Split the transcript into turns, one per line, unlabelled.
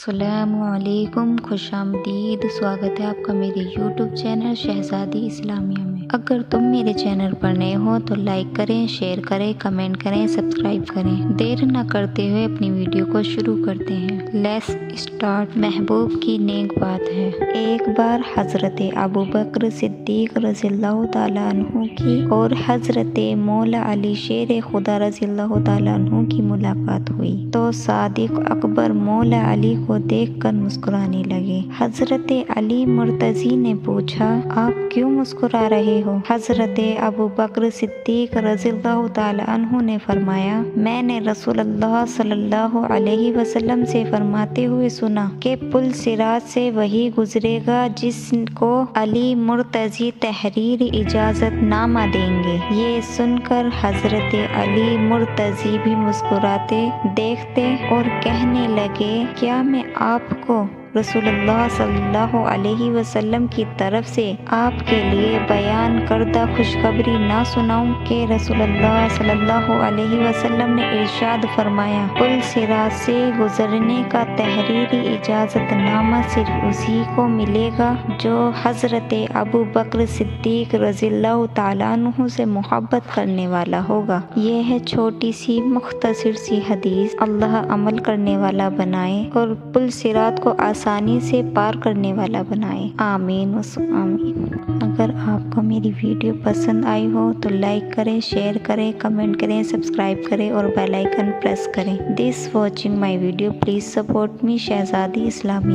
السلام علیکم، خوش آمدید۔ سواگت ہے آپ کا میرے یوٹیوب چینل شہزادی اسلامیہ میں۔ اگر تم میرے چینل پر نئے ہو تو لائک کریں، شیئر کریں، کمنٹ کریں، سبسکرائب کریں۔ دیر نہ کرتے ہوئے اپنی ویڈیو کو شروع کرتے ہیں۔ Let's start. محبوب کی نیک بات ہے۔ ایک بار حضرت ابوبکر صدیق رضی اللہ تعالیٰ عنہ کی اور حضرت مولا علی شیر خدا رضی اللہ تعالیٰ عنہ کی ملاقات ہوئی تو صادق اکبر مولا علی کو دیکھ کر مسکرانے لگے۔ حضرت علی مرتضی نے پوچھا، آپ کیوں مسکرا رہے ہو؟ حضرت ابوبکر صدیق رضی اللہ تعالیٰ عنہ نے فرمایا، میں نے رسول اللہ صلی اللہ علیہ وسلم سے فرماتے ہوئے سنا کہ پل صراط سے وہی گزرے گا جس کو علی مرتضی تحریر اجازت نامہ دیں گے۔ یہ سن کر حضرت علی مرتضی بھی مسکراتے دیکھتے اور کہنے لگے، کیا میں آپ کو رسول اللہ صلی اللہ علیہ وسلم کی طرف سے آپ کے لیے بیان کردہ خوشخبری نہ سناؤں کہ رسول اللہ صلی اللہ علیہ وسلم نے ارشاد فرمایا، پل صراط سے گزرنے کا تحریری اجازت نامہ صرف اسی کو ملے گا جو حضرت ابوبکر صدیق رضی اللہ تعالیٰ عنہ سے محبت کرنے والا ہوگا۔ یہ ہے چھوٹی سی مختصر سی حدیث۔ اللہ عمل کرنے والا بنائے اور پل صراط کو آسانی سے پار کرنے والا بنائے۔ آمین و آمین۔ اگر آپ کو میری ویڈیو پسند آئی ہو تو لائک کریں، شیئر کریں، کمنٹ کریں، سبسکرائب کریں اور بیل آئیکن پریس کریں۔ This watching my video, please support me, Shahzadi اسلامی۔